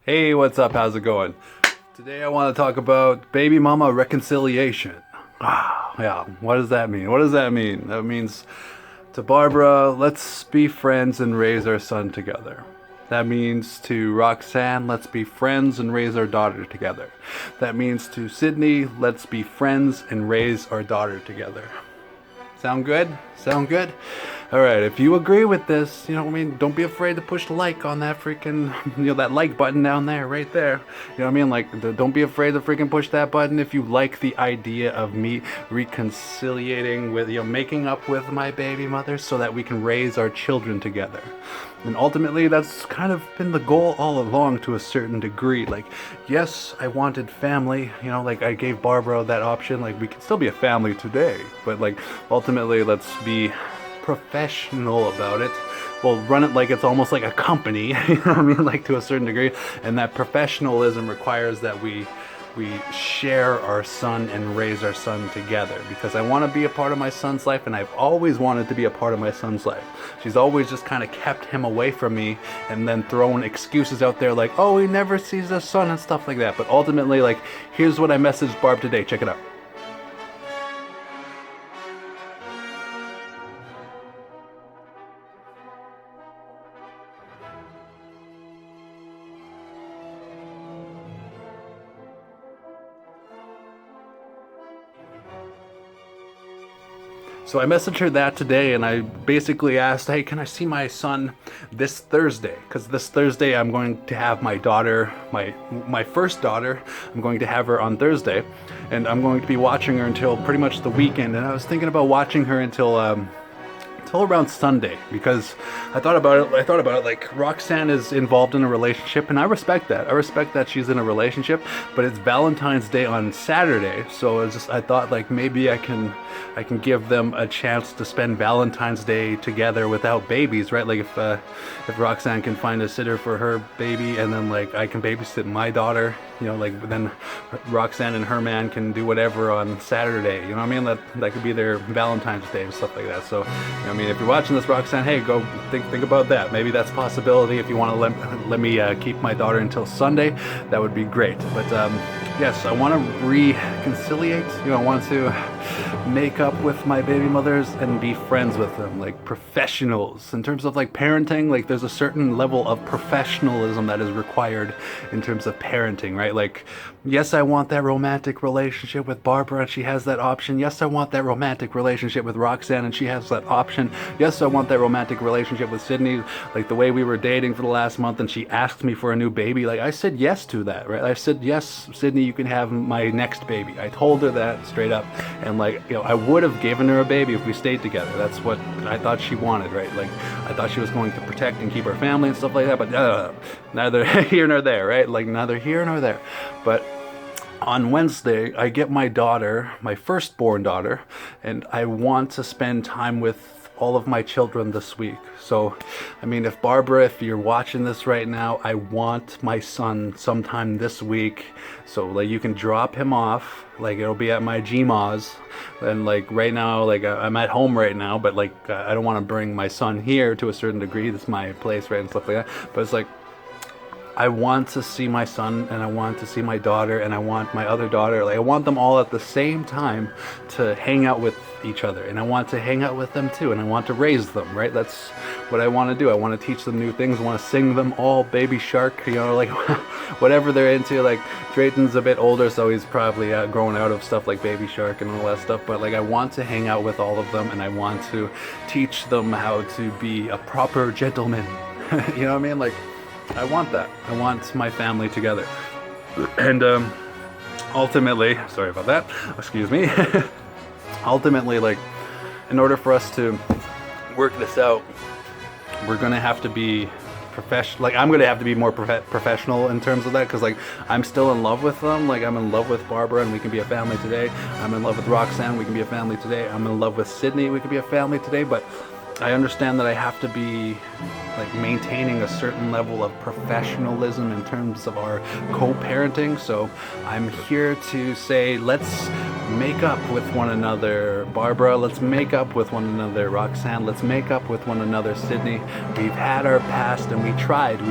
Hey, what's up? How's it going? Today I want to talk about baby mama reconciliation. Yeah, what does that mean? What does that mean? That means to Barbara, let's be friends and raise our son together. That means to Roxanne, let's be friends and raise our daughter together. That means to Sydney, let's be friends and raise our daughter together. Sound good? Sound good? Alright, if you agree with this, don't be afraid to push like on that freaking, that like button down there, right there. Don't be afraid to freaking push that button if you like the idea of me reconciliating with, making up with my baby mother so that we can raise our children together. And ultimately, that's kind of been the goal all along to a certain degree. Yes, I wanted family, I gave Barbara that option, we can still be a family today, but ultimately, let's be professional about it. We'll run it like it's almost like a company, to a certain degree. And that professionalism requires that we share our son and raise our son together, because I want to be a part of my son's life, and I've always wanted to be a part of my son's life. She's always just kind of kept him away from me and then thrown excuses out there like, oh, he never sees his son and stuff like that. But ultimately, here's what I messaged Barb today. Check it out. So I messaged her that today, and I basically asked, hey, can I see my son this Thursday? Because this Thursday I'm going to have my daughter, my first daughter, I'm going to have her on Thursday, and I'm going to be watching her until pretty much the weekend. And I was thinking about watching her until around Sunday, because I thought about it, Roxanne is involved in a relationship, and I respect that she's in a relationship, but it's Valentine's Day on Saturday, so I thought maybe I can give them a chance to spend Valentine's Day together without babies, right? If Roxanne can find a sitter for her baby, and then I can babysit my daughter, then Roxanne and her man can do whatever on Saturday, that could be their Valentine's Day and stuff like that. So if you're watching this, Roxanne, hey, go think about that. Maybe that's a possibility. If you want to let me keep my daughter until Sunday, that would be great. But yes, I want to reconciliate. I want to make up with my baby mothers and be friends with them, like professionals. In terms of parenting, there's a certain level of professionalism that is required in terms of parenting, right? Yes, I want that romantic relationship with Barbara, and she has that option. Yes, I want that romantic relationship with Roxanne, and she has that option. Yes, I want that romantic relationship with Sydney, the way we were dating for the last month, and she asked me for a new baby. I said yes to that, right? I said, yes, Sydney, you can have my next baby. I told her that straight up, and I would have given her a baby if we stayed together. That's what I thought she wanted, right? I thought she was going to protect and keep her family and stuff like that, but neither here nor there, right? Neither here nor there. But on Wednesday, I get my daughter, my firstborn daughter, and I want to spend time with all of my children this week. So, if Barbara, if you're watching this right now, I want my son sometime this week. So, you can drop him off. It'll be at my GMA's. And, right now, I'm at home right now, but, I don't want to bring my son here to a certain degree. This is my place, right, and stuff like that. But it's I want to see my son, and I want to see my daughter, and I want my other daughter. I want them all at the same time to hang out with each other, and I want to hang out with them too, and I want to raise them, right? That's what I want to do. I want to teach them new things. I want to sing them all Baby Shark, whatever they're into. Drayton's a bit older, so he's probably growing out of stuff like Baby Shark and all that stuff, but I want to hang out with all of them, and I want to teach them how to be a proper gentleman. You know what I mean? I want that. I want my family together. And ultimately, sorry about that, excuse me. Ultimately, in order for us to work this out, we're going to have to be professional. I'm going to have to be more professional in terms of that, because I'm still in love with them. I'm in love with Barbara, and we can be a family today. I'm in love with Roxanne, we can be a family today. I'm in love with Sydney, we can be a family today. But I understand that I have to be maintaining a certain level of professionalism in terms of our co-parenting. So I'm here to say, let's make up with one another, Barbara. Let's make up with one another, Roxanne. Let's make up with one another, Sydney. We've had our past, and we tried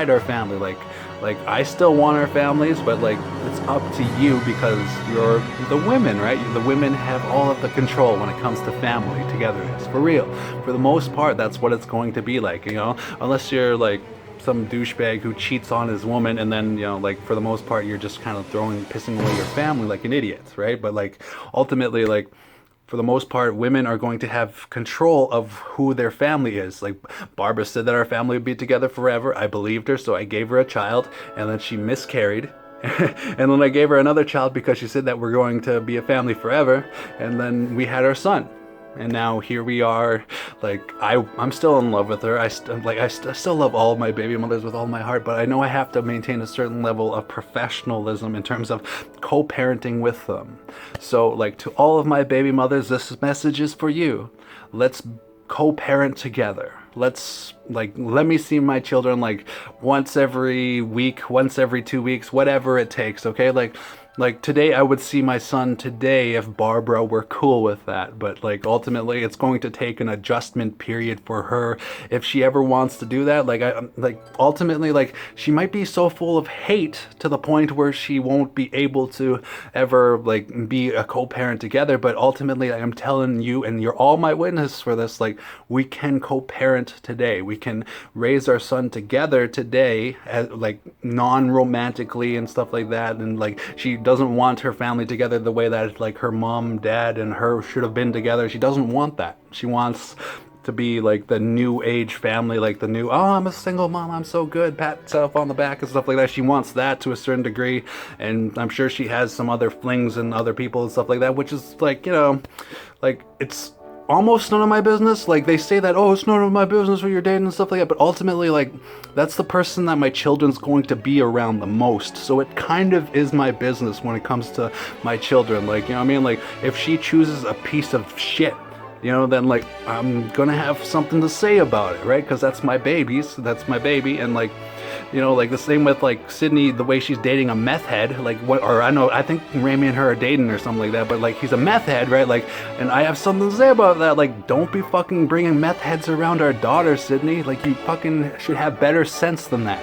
our family. Like, I still want our families, but like, it's up to you because you're the women, right? The women have all of the control when it comes to family togetherness, for real. For the most part, that's what it's going to be like, you know, unless you're like some douchebag who cheats on his woman, and then, you know, like, for the most part, you're just kind of pissing away your family like an idiot, right? But like, ultimately, like, for the most part, women are going to have control of who their family is. Like, Barbara said that our family would be together forever. I believed her, so I gave her a child, and then she miscarried. And then I gave her another child because she said that we're going to be a family forever. And then we had our son. And now here we are. Like, I'm still in love with her. I still love all of my baby mothers with all my heart, but I know I have to maintain a certain level of professionalism in terms of co-parenting with them. So, like, to all of my baby mothers, this message is for you. Let's co-parent together. Let's, like, let me see my children like once every week, once every 2 weeks, whatever it takes, okay? Like today I would see my son today if Barbara were cool with that, but like, ultimately it's going to take an adjustment period for her if she ever wants to do that. Like, ultimately, like, she might be so full of hate to the point where she won't be able to ever like be a co-parent together, but ultimately I am telling you, and you're all my witness for this, like, we can co-parent today. We can raise our son together today, as, like, non-romantically and stuff like that. And like, she doesn't want her family together the way that like her mom, dad, and her should have been together. She doesn't want that. She wants to be like the new age family, like the new, oh, I'm a single mom, I'm so good, pat yourself on the back and stuff like that. She wants that to a certain degree, and I'm sure she has some other flings and other people and stuff like that, which is like, you know, like, it's almost none of my business. Like, they say that, oh, it's none of my business who you're dating and stuff like that, but ultimately, like, that's the person that my children's going to be around the most. So it kind of is my business when it comes to my children. Like, you know what I mean? Like, if she chooses a piece of shit, you know, then like, I'm gonna have something to say about it, right? Because that's my babies, that's my baby. And like, you know, like the same with like Sydney, the way she's dating a meth head, like, what, or I think Rami and her are dating or something like that, but like, he's a meth head, right? Like, and I have something to say about that. Like, don't be fucking bringing meth heads around our daughter, Sydney. Like, you fucking should have better sense than that.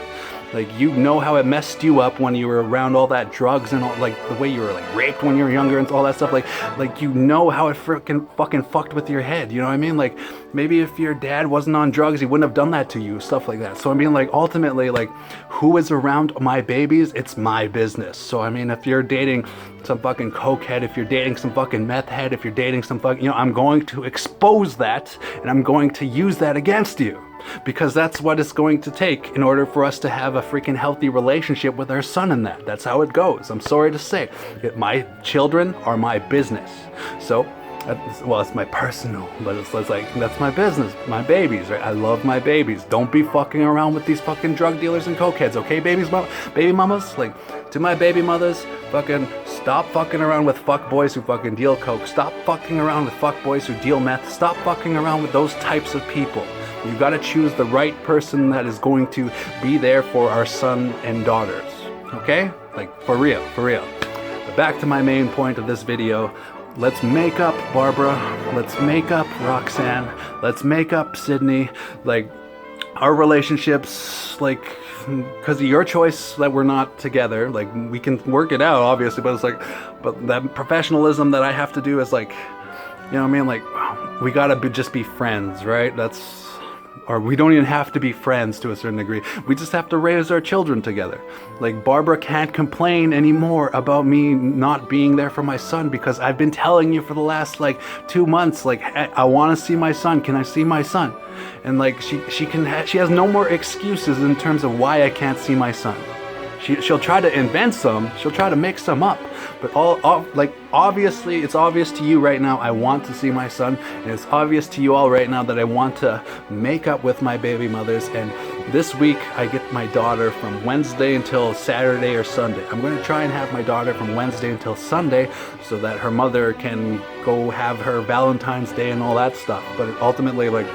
Like, you know how it messed you up when you were around all that drugs and all, like, the way you were like raped when you were younger and all that stuff. Like you know how it fucking fucked with your head. You know what I mean? Like, maybe if your dad wasn't on drugs, he wouldn't have done that to you, stuff like that. So I mean, like, ultimately, like, who is around my babies? It's my business. So I mean, if you're dating some fucking cokehead, if you're dating some fucking meth head, if you're dating some fucking, you know, I'm going to expose that, and I'm going to use that against you. Because that's what it's going to take in order for us to have a freaking healthy relationship with our son in that. That's how it goes. I'm sorry to say. My children are my business. So, well, it's my personal, but it's like, that's my business, my babies, right? I love my babies. Don't be fucking around with these fucking drug dealers and cokeheads, okay, baby mamas? Like, to my baby mothers, fucking stop fucking around with fuck boys who fucking deal coke. Stop fucking around with fuck boys who deal meth. Stop fucking around with those types of people. You gotta choose the right person that is going to be there for our son and daughters, okay? Like, for real, for real. But back to my main point of this video. Let's make up, Barbara. Let's make up, Roxanne. Let's make up, Sydney. Like, our relationships, like, because of your choice that we're not together, like, we can work it out, obviously, but it's like, but that professionalism that I have to do is like, you know what I mean? Like, we gotta just be friends, right? Or we don't even have to be friends to a certain degree. We just have to raise our children together. Like, Barbara can't complain anymore about me not being there for my son, because I've been telling you for the last like 2 months, like, I want to see my son. Can I see my son? And like, she has no more excuses in terms of why I can't see my son. She'll try to invent some, she'll try to make some up, but like, obviously, it's obvious to you right now I want to see my son, and it's obvious to you all right now that I want to make up with my baby mothers. And this week I get my daughter from Wednesday until Saturday or Sunday. I'm going to try and have my daughter from Wednesday until Sunday so that her mother can go have her Valentine's Day and all that stuff. But ultimately, like,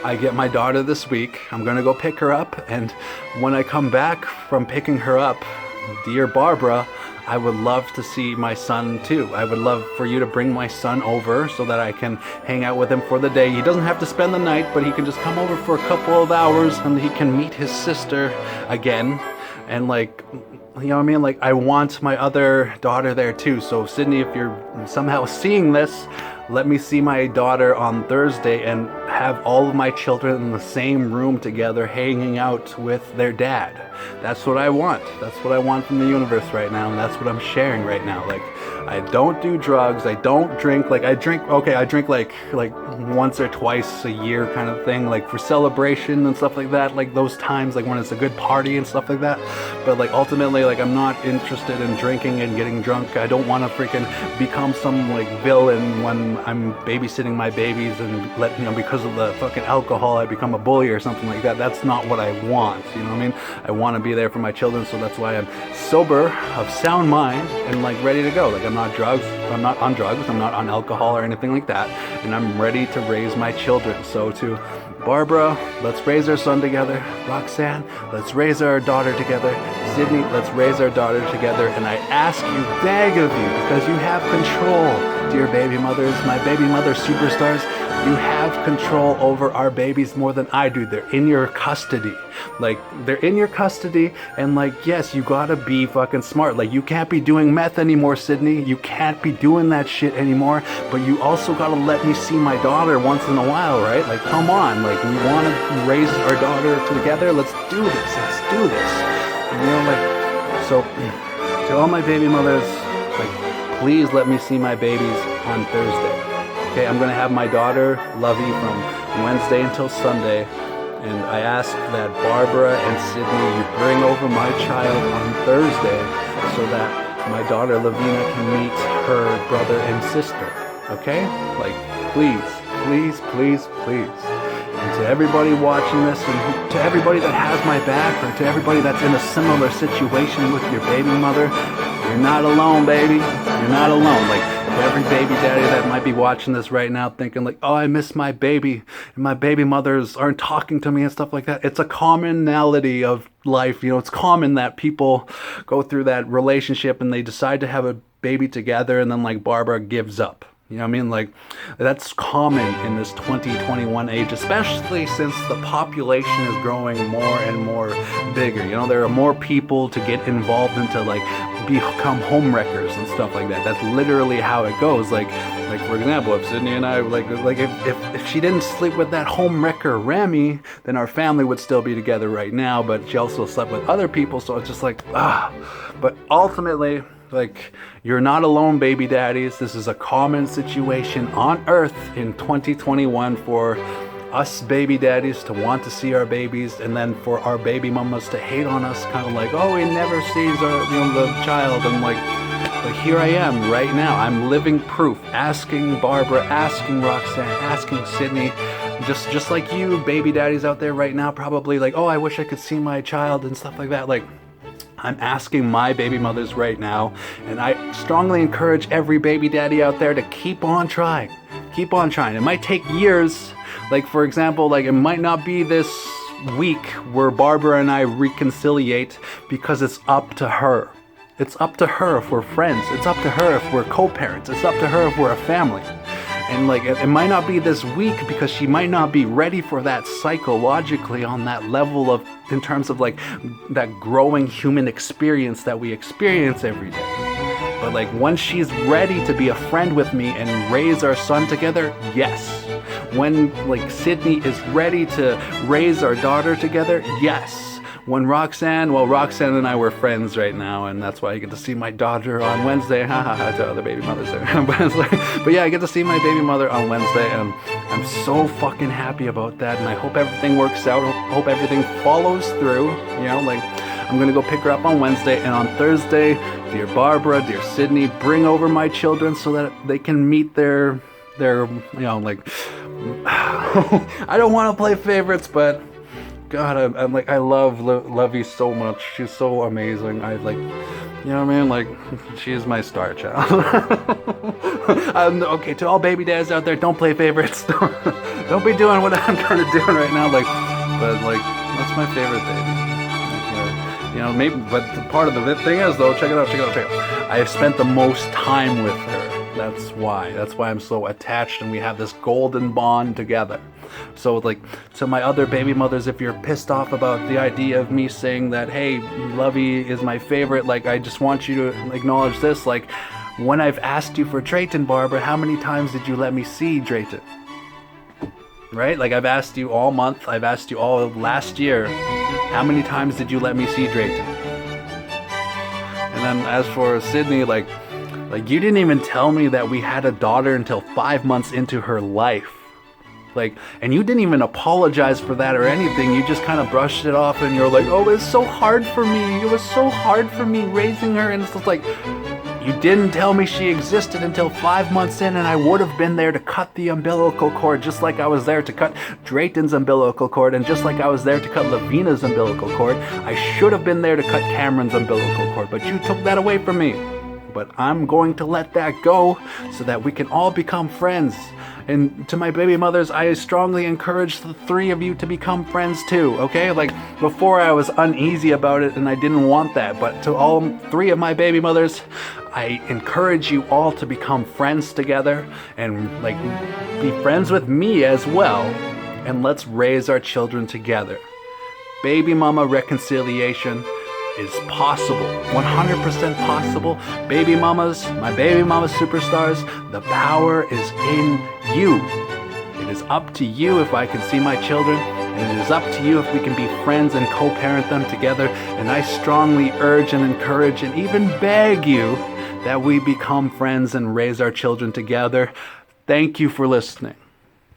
I get my daughter this week. I'm gonna go pick her up, and when I come back from picking her up, dear Barbara, I would love to see my son too. I would love for you to bring my son over so that I can hang out with him for the day. He doesn't have to spend the night, but he can just come over for a couple of hours and he can meet his sister again. And like, you know what I mean? Like, I want my other daughter there too. So Sydney, if you're somehow seeing this, let me see my daughter on Thursday and have all of my children in the same room together hanging out with their dad. That's what I want. That's what I want from the universe right now, and that's what I'm sharing right now. Like, I don't do drugs, I don't drink. Like, I drink like once or twice a year kind of thing, like for celebration and stuff like that, like those times, like when it's a good party and stuff like that. But like ultimately, like, I'm not interested in drinking and getting drunk. I don't want to freaking become some like villain when I'm babysitting my babies and let, you know, because of the fucking alcohol I become a bully or something like that. That's not what I want, you know what I mean? I want to be there for my children, so that's why I'm sober, of sound mind, and like ready to go. Like, I'm not on drugs, I'm not on alcohol or anything like that, and I'm ready to raise my children. So to Barbara, let's raise our son together. Roxanne, let's raise our daughter together. Sydney, let's raise our daughter together. And I ask you, beg of you, because you have control, dear baby mothers, my baby mother superstars, you have control over our babies more than I do. They're in your custody. Like, they're in your custody, and like, yes, you gotta be fucking smart. Like, you can't be doing meth anymore, Sydney. You can't be doing that shit anymore, but you also gotta let me see my daughter once in a while, right? Like, come on, like, we wanna raise our daughter together. Let's do this, let's do this. You know, like, so, to all my baby mothers, like, please let me see my babies on Thursday. Okay, I'm gonna have my daughter, Lovey, from Wednesday until Sunday. And I ask that Barbara and Sydney, you bring over my child on Thursday so that my daughter Lavina can meet her brother and sister. Okay? Like, please, please, please, please. And to everybody watching this, and to everybody that has my back, or to everybody that's in a similar situation with your baby mother, you're not alone, baby. You're not alone. Like, every baby daddy that might be watching this right now thinking like, oh, I miss my baby, and my baby mothers aren't talking to me and stuff like that. It's a commonality of life. You know, it's common that people go through that relationship and they decide to have a baby together, and then like Barbara gives up. You know what I mean? Like, that's common in this 2021 age, especially since the population is growing more and more bigger. You know, there are more people to get involved into, like, become home wreckers and stuff like that. That's literally how it goes. Like for example, if Sydney and I, like if she didn't sleep with that home wrecker Remy, then our family would still be together right now, but she also slept with other people, so it's just like, But ultimately, like, you're not alone, baby daddies. This is a common situation on Earth in 2021 for us baby daddies to want to see our babies, and then for our baby mamas to hate on us, kind of like, oh, he never sees our, you know, the child. And like, but here I am right now. I'm living proof. Asking Barbara, asking Roxanne, asking Sydney, just like you baby daddies out there right now, probably like, oh, I wish I could see my child and stuff like that. Like, I'm asking my baby mothers right now, and I strongly encourage every baby daddy out there to keep on trying. Keep on trying. It might take years. Like, for example, like, it might not be this week where Barbara and I reconciliate, because it's up to her. It's up to her if we're friends. It's up to her if we're co-parents. It's up to her if we're a family. And like, it might not be this week because she might not be ready for that psychologically on that level of, in terms of like that growing human experience that we experience every day. But like, once she's ready to be a friend with me and raise our son together, yes. When like Sydney is ready to raise our daughter together, yes. When Roxanne and I were friends right now, and that's why I get to see my daughter on Wednesday. To other baby mothers there. But yeah, I get to see my baby mother on Wednesday, and I'm so fucking happy about that, and I hope everything works out. I hope everything follows through. You know, like, I'm gonna go pick her up on Wednesday, and on Thursday, dear Barbara, dear Sydney, bring over my children so that they can meet their you know, like, I don't want to play favorites, but God, I'm like, I love Lovey so much. She's so amazing. I like, you know what I mean? Like, she is my star child. Okay, to all baby dads out there, don't play favorites. Don't be doing what I'm kind of doing right now. Like, but like, that's my favorite baby. You know, maybe. But part of the thing is, though, check it out. I have spent the most time with her. That's why I'm so attached, and we have this golden bond together. So like, to my other baby mothers, if you're pissed off about the idea of me saying that, hey, Lovey is my favorite, like, I just want you to acknowledge this, like, when I've asked you for Drayton, Barbara, how many times did you let me see Drayton? Right? Like, I've asked you all month, I've asked you all last year, how many times did you let me see Drayton? And then as for Sydney, like you didn't even tell me that we had a daughter until 5 months into her life. Like, and you didn't even apologize for that or anything. You just kind of brushed it off and you're like, oh, it's so hard for me. It was so hard for me raising her. And it's just like, you didn't tell me she existed until 5 months in, and I would have been there to cut the umbilical cord, just like I was there to cut Drayton's umbilical cord, and just like I was there to cut Lavina's umbilical cord. I should have been there to cut Cameron's umbilical cord, but you took that away from me. But I'm going to let that go so that we can all become friends. And to my baby mothers, I strongly encourage the 3 of you to become friends too, okay? Like, before I was uneasy about it and I didn't want that, but to all 3 of my baby mothers, I encourage you all to become friends together and, like, be friends with me as well, and let's raise our children together. Baby mama reconciliation is possible, 100% possible. Baby mamas, my baby mama superstars, the power is in you. It is up to you if I can see my children, and it is up to you if we can be friends and co-parent them together. And I strongly urge and encourage and even beg you that we become friends and raise our children together. Thank you for listening.